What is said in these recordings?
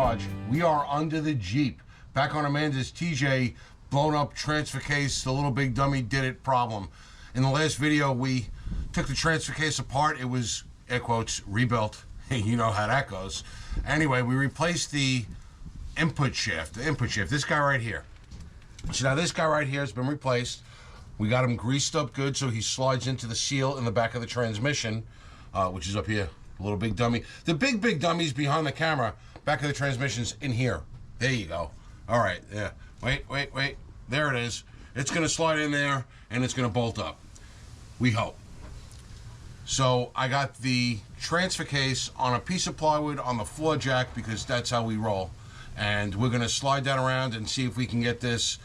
garage. We are under the Jeep. Back on Amanda's TJ, blown up transfer case, the little big dummy did it problem. In the last video, we took the transfer case apart. It was, air quotes, rebuilt. You know how that goes. Anyway, we replaced the input shaft. This guy right here. So now this guy right here has been replaced. We got him greased up good so he slides into the seal in the back of the transmission, which is up here. A little big dummy. The big dummy's behind the camera. Back of the transmission's in here. There you go. All right, yeah. Wait. There it is. It's going to slide in there, and it's going to bolt up. We hope. So I got the transfer case on a piece of plywood on the floor jack because that's how we roll. And we're going to slide that around and see if we can get this,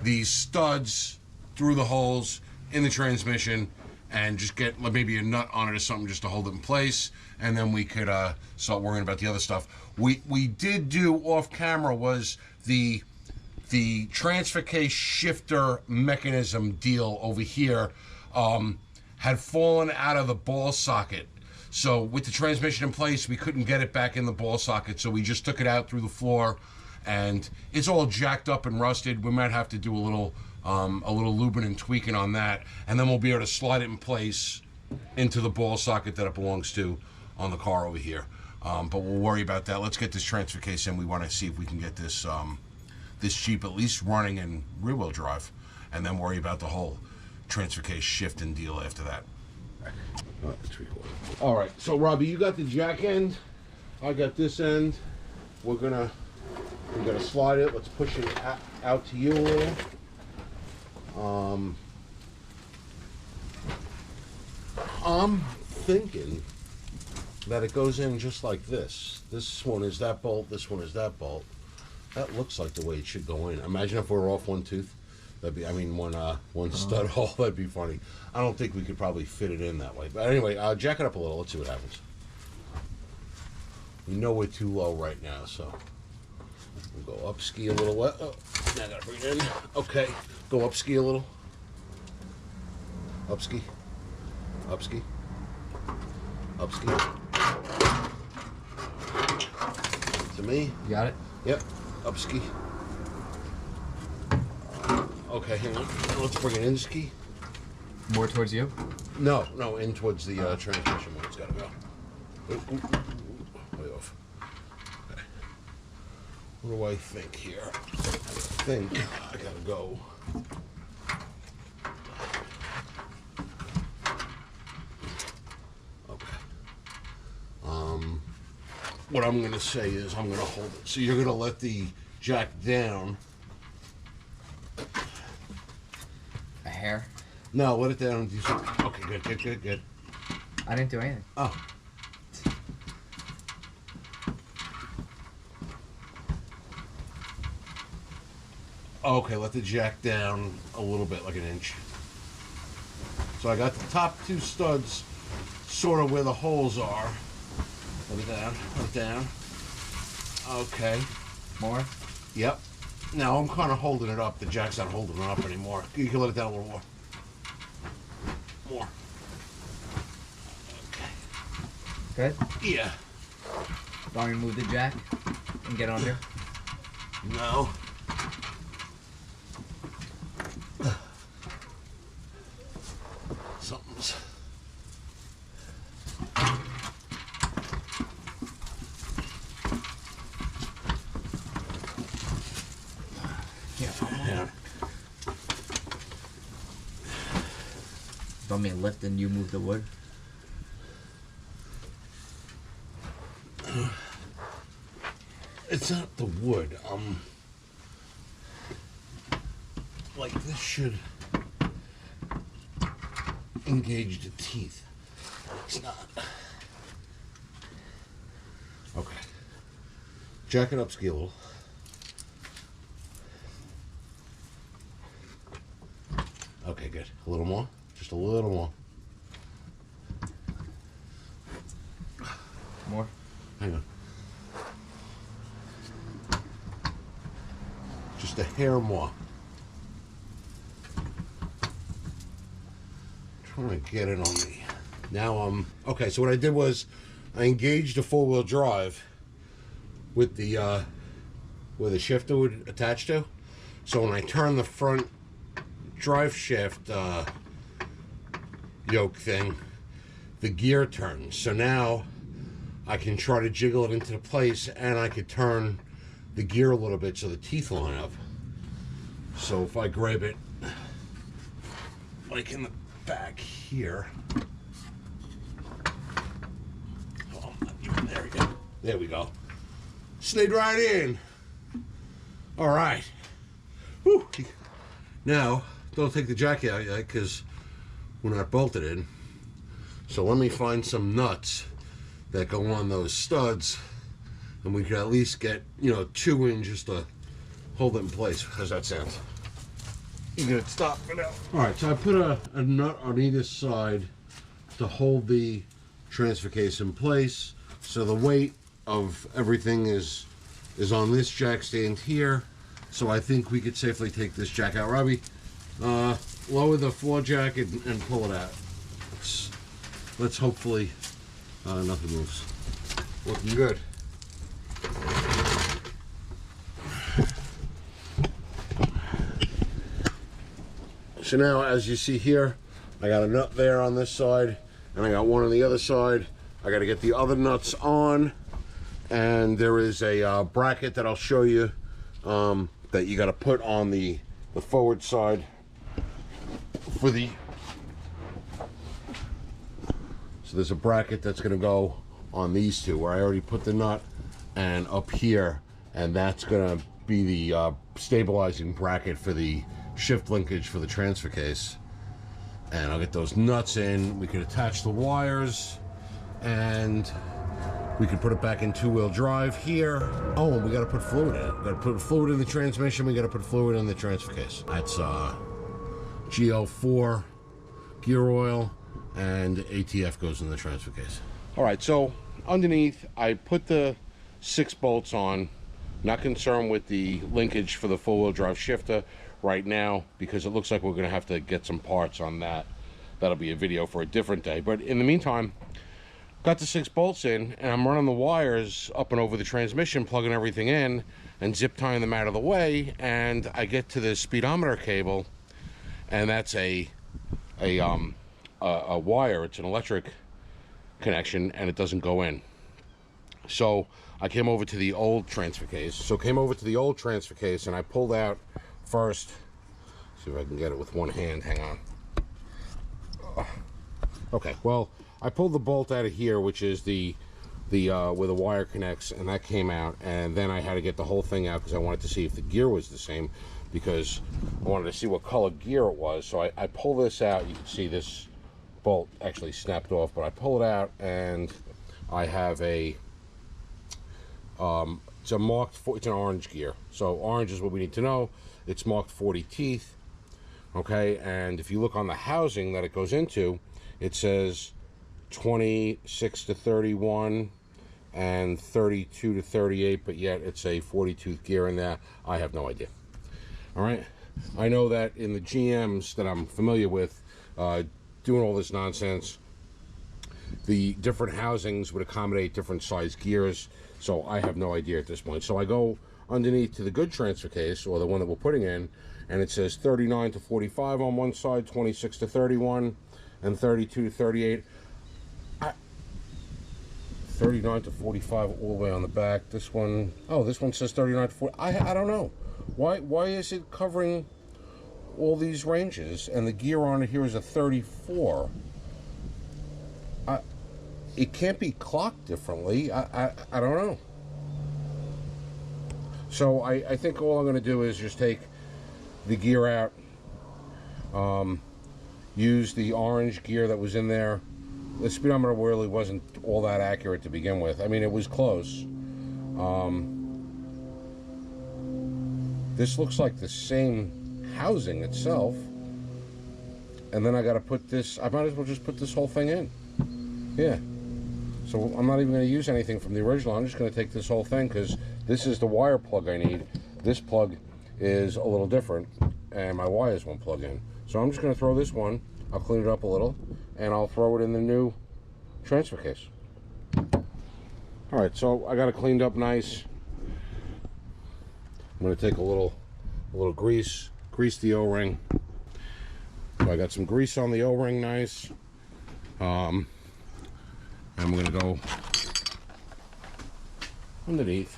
these studs through the holes in the transmission and just get maybe a nut on it or something just to hold it in place. And then we could start worrying about the other stuff. We did do off camera was the transfer case shifter mechanism deal over here had fallen out of the ball socket. So with the transmission in place, we couldn't get it back in the ball socket. So we just took it out through the floor and it's all jacked up and rusted. We might have to do a little lubing and tweaking on that. And then we'll be able to slide it in place into the ball socket that it belongs to on the car over here. But we'll worry about that. Let's get this transfer case in. We want to see if we can get this this Jeep at least running in rear-wheel drive, and then worry about the whole transfer case shifting deal after that. All right, so Robbie, you got the jack end. I got this end. We're gonna slide it. Let's push it out to you a little. I'm thinking that it goes in just like this. This one is that bolt, this one is that bolt. That looks like the way it should go in. Imagine if we were off one tooth. That'd be, I mean, one stud hole. That'd be funny. I don't think we could probably fit it in that way. But anyway, jack it up a little. Let's see what happens. We know we're too low right now, so we'll go up ski a little. Oh, now I gotta bring it in. Okay, go up ski a little. Up ski. Up ski. Up ski. To me. You got it? Yep. Up ski. Okay, hang on. Let's bring it in ski. More towards you? No, in towards the transmission where it's got to go. Way off. Okay. What do I think here? I think I got to go. Okay. What I'm going to say is I'm going to hold it. So you're going to let the jack down. A hair? No, let it down and do something. Okay, good. I didn't do anything. Oh. Okay, let the jack down a little bit, like an inch. So I got the top two studs sort of where the holes are. Let it down. Okay. More? Yep. Now I'm kind of holding it up. The jack's not holding it up anymore. You can let it down a little more. More. Okay. Good? Yeah. Want me to move the jack and get under? No. Something's... Yeah. Want me to lift and you move the wood? It's not the wood. Like this should engage the teeth. It's not. Okay. Jack it up, ski a little. Okay, good. A little more. Just a little more. More? Hang on. Just a hair more. Trying to get it on me. Now okay, so what I did was I engaged the four-wheel drive with the where the shifter would attach to. So when I turn the front drive shaft yoke thing, the gear turns. So now I can try to jiggle it into the place, and I could turn the gear a little bit so the teeth line up. So if I grab it like in the back here, oh, there we go. There we go. Slid right in. All right. Whew. Now, don't take the jack out yet because we're not bolted in. So let me find some nuts that go on those studs, and we can at least get, you know, 2 in just to hold it in place. How's that sound? You gonna stop for now? All right, so I put a nut on either side to hold the transfer case in place. So the weight of everything is on this jack stand here. So I think we could safely take this jack out. Robbie, lower the floor jack and pull it out. Let's hopefully nothing moves. Looking good. So now, as you see here, I got a nut there on this side, and I got one on the other side. I got to get the other nuts on, and there is a bracket that I'll show you that you got to put on the forward side for the. So there's a bracket that's going to go on these two, where I already put the nut, and up here, and that's going to be the stabilizing bracket for the shift linkage for the transfer case. And I'll get those nuts in. We can attach the wires, and we can put it back in 2-wheel drive here. Oh, we got to put fluid in it. We got to put fluid in the transmission. We got to put fluid in the transfer case. That's GL4 gear oil, and ATF goes in the transfer case. All right, so underneath I put the 6 bolts on. Not concerned with the linkage for the 4-wheel drive shifter right now, because it looks like we're going to have to get some parts on that. That'll be a video for a different day. But in the meantime, got the 6 bolts in, and I'm running the wires up and over the transmission, plugging everything in and zip tying them out of the way. And I get to the speedometer cable, and that's a wire. It's an electric connection, and it doesn't go in. So I came over to the old transfer case. And I pulled out first. See if I can get it with one hand. Hang on. Okay, well, I pulled the bolt out of here, which is the where the wire connects, and that came out. And then I had to get the whole thing out because I wanted to see if the gear was the same, because I wanted to see what color gear it was. So I pull this out. You can see this bolt actually snapped off, but I pull it out, and I have a it's an orange gear. So orange is what we need to know. It's marked 40 teeth. Okay, and if you look on the housing that it goes into, it says 26 to 31 and 32 to 38, but yet it's a 40 tooth gear in there. I have no idea. All right, I know that in the GMs that I'm familiar with, doing all this nonsense, the different housings would accommodate different size gears. So I have no idea at this point. So I go underneath to the good transfer case, or the one that we're putting in, and it says 39 to 45 on one side, 26 to 31, and 32 to 38. 39 to 45 all the way on the back. This one, oh, this one says 39 to 40. I don't know. Why is it covering all these ranges? And the gear on it here is a 34. It can't be clocked differently. I don't know. So I think all I'm going to do is just take the gear out, use the orange gear that was in there. The speedometer really wasn't all that accurate to begin with. I mean, it was close. This looks like the same housing itself. And then I got to put this, I might as well just put this whole thing in. Yeah. So I'm not even going to use anything from the original. I'm just going to take this whole thing, because this is the wire plug I need. This plug is a little different, and my wires won't plug in. So I'm just going to throw this one. I'll clean it up a little, and I'll throw it in the new transfer case. All right, so I got it cleaned up nice. I'm going to take a little grease the O-ring. So I got some grease on the O-ring, nice. And I'm going to go underneath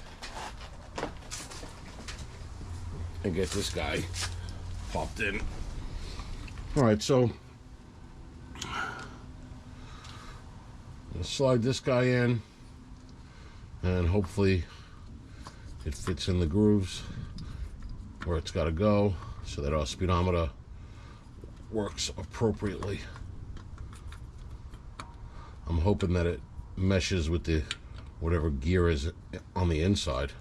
and get this guy popped in. All right, so I'll slide this guy in, and hopefully it fits in the grooves where it's got to go so that our speedometer works appropriately. I'm hoping that it meshes with the whatever gear is on the inside.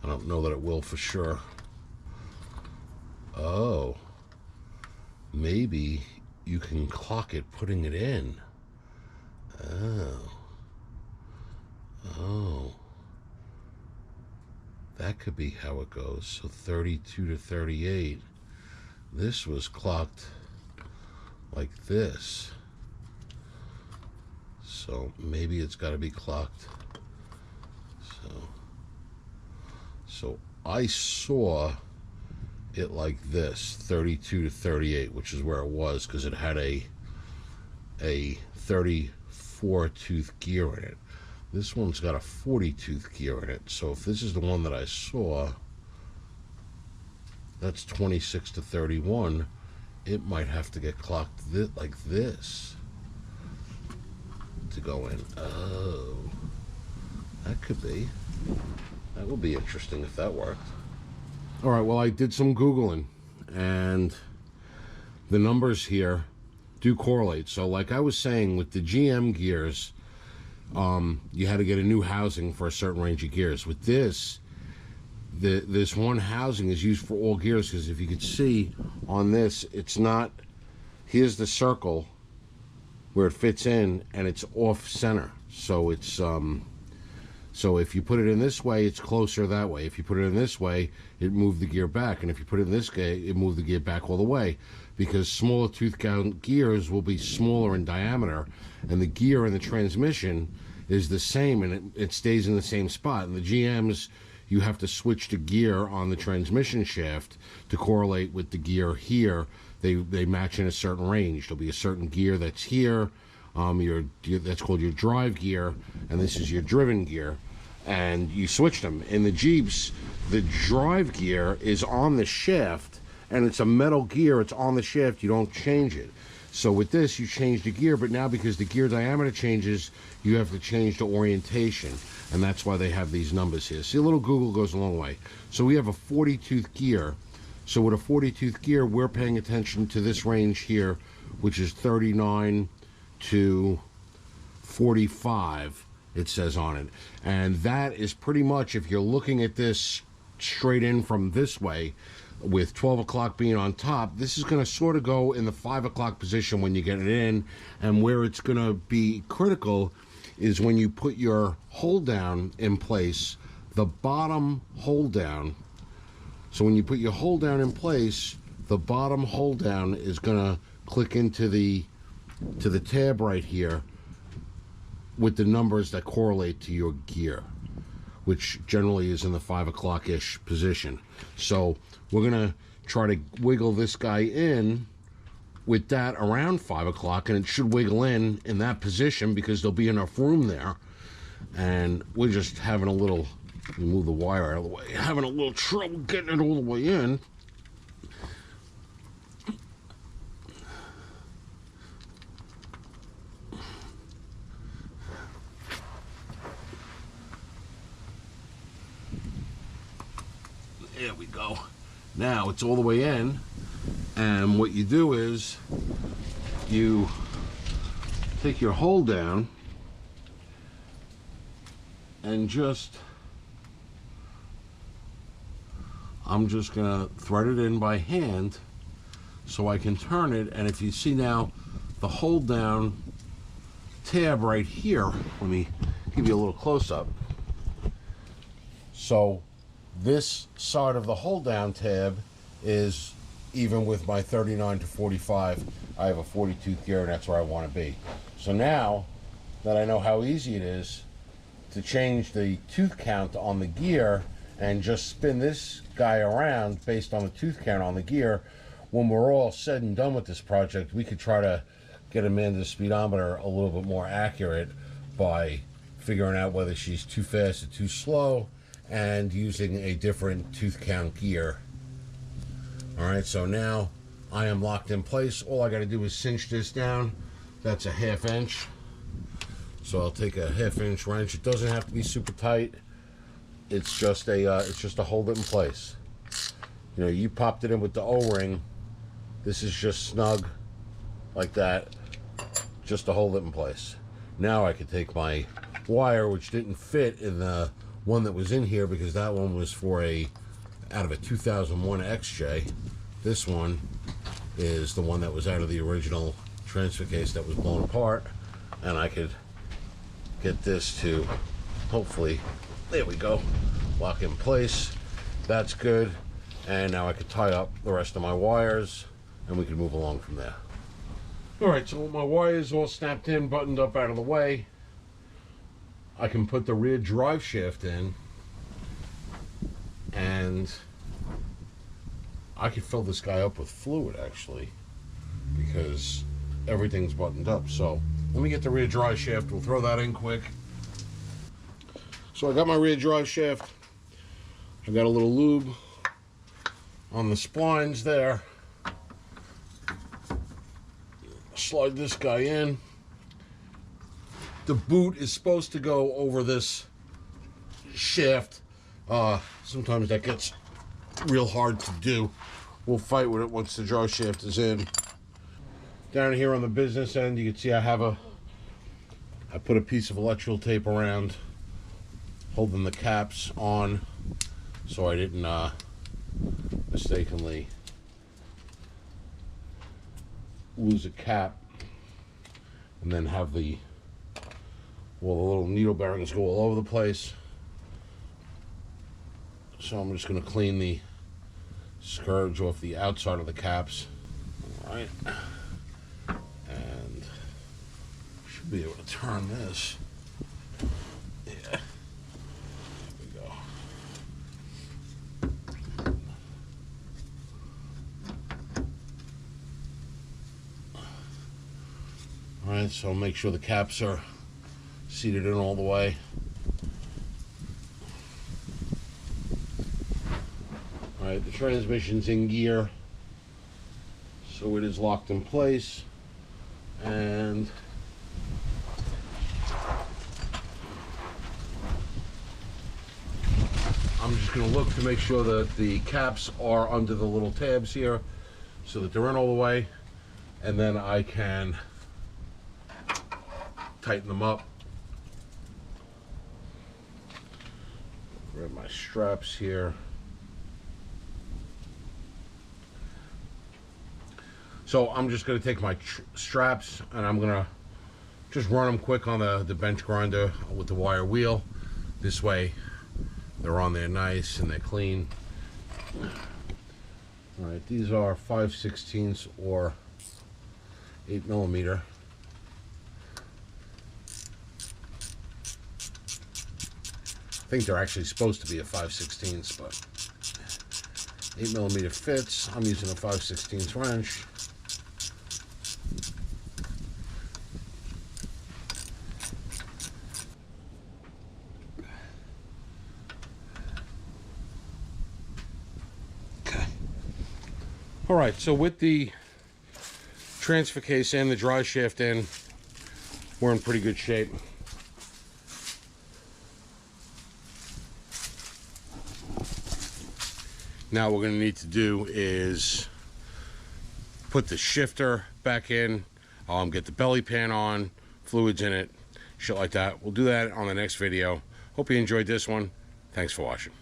I don't know that it will for sure. Oh, maybe you can clock it putting it in. Oh, that could be how it goes. So 32 to 38. This was clocked like this. So maybe it's got to be clocked. So I saw it like this, 32 to 38, which is where it was, because it had a 34 tooth gear in it. This one's got a 40 tooth gear in it. So if this is the one that I saw, that's 26 to 31. It might have to get clocked like this to go in. Oh, that could be. That would be interesting if that worked. All right, well, I did some Googling, and the numbers here do correlate. So like I was saying, with the GM gears, you had to get a new housing for a certain range of gears. With this, this one housing is used for all gears, because if you could see on this, it's not, here's the circle where it fits in, and it's off center. So it's so if you put it in this way, it's closer that way. If you put it in this way, it moved the gear back. And if you put it in this way, it moved the gear back all the way, because smaller tooth count gears will be smaller in diameter, and the gear in the transmission is the same, and it stays in the same spot. And the GMs, you have to switch the gear on the transmission shaft to correlate with the gear here. They match in a certain range. There'll be a certain gear that's here. That's called your drive gear, and this is your driven gear. And you switch them. In the Jeeps, the drive gear is on the shaft, and it's a metal gear. It's on the shaft. You don't change it. So with this, you change the gear, but now because the gear diameter changes, you have to change the orientation, and that's why they have these numbers here. See, a little Google goes a long way. So we have a 40 tooth gear. So with a 40 tooth gear, we're paying attention to this range here, which is 39 to 45, it says on it. And that is pretty much, if you're looking at this straight in from this way, with 12 o'clock being on top, this is going to sort of go in the 5 o'clock position when you get it in. And where it's going to be critical is when you put your hold down in place, the bottom hold down. So when you put your hold down in place, the bottom hold down is going to click into the tab right here with the numbers that correlate to your gear, which generally is in the 5 o'clock-ish position. So we're going to try to wiggle this guy in with that around 5 o'clock, and it should wiggle in that position because there'll be enough room there. And we're just having a little, let me move the wire out of the way, having a little trouble getting it all the way in. There we go. Now it's all the way in, and what you do is you take your hold down and I'm just gonna thread it in by hand so I can turn it. And if you see now the hold down tab right here, let me give you a little close-up. So this side of the hold down tab is even with my 39 to 45. I have a 40 tooth gear, and that's where I want to be. So now that I know how easy it is to change the tooth count on the gear and just spin this guy around based on the tooth count on the gear. When we're all said and done with this project, we could try to get Amanda's speedometer a little bit more accurate by figuring out whether she's too fast or too slow and using a different tooth count gear. Alright, so now I am locked in place. All I got to do is cinch this down. That's a 1/2 inch. So I'll take a 1/2 inch wrench. It doesn't have to be super tight. It's just to hold it in place. You know, you popped it in with the O-ring. This is just snug like that, just to hold it in place. Now I could take my wire, which didn't fit in the one that was in here because that one was for out of a 2001 XJ. This one is the one that was out of the original transfer case that was blown apart, and I could get this to hopefully, there we go, lock in place. That's good. And now I could tie up the rest of my wires and we can move along from there. Alright, so with my wires all snapped in, buttoned up out of the way, I can put the rear drive shaft in, and I could fill this guy up with fluid actually, because everything's buttoned up. So let me get the rear drive shaft. We'll throw that in quick. So I got my rear drive shaft. I got a little lube on the splines there. Slide this guy in. The boot is supposed to go over this shaft. Sometimes that gets real hard to do. We'll fight with it once the drive shaft is in. Down here on the business end, you can see I put a piece of electrical tape around holding the caps on so I didn't mistakenly lose a cap and then have the little needle bearings go all over the place. So I'm just going to clean the scourge off the outside of the caps. All right, and should be able to turn this. Yeah, there we go. All right, so make sure the caps are seated in all the way. All right, the transmission's in gear, so it is locked in place, and I'm just going to look to make sure that the caps are under the little tabs here so that they're in all the way, and then I can tighten them up. Grab my straps here. So I'm just going to take my straps and I'm going to just run them quick on the bench grinder with the wire wheel. This way they're on there nice and they're clean. All right, these are 5/16 or 8mm. I think they're actually supposed to be a 5/16, but 8mm fits. I'm using a 5/16 wrench. Okay. All right, so with the transfer case and the drive shaft in, we're in pretty good shape. Now what we're going to need to do is put the shifter back in, get the belly pan on, fluids in it, shit like that. We'll do that on the next video. Hope you enjoyed this one. Thanks for watching.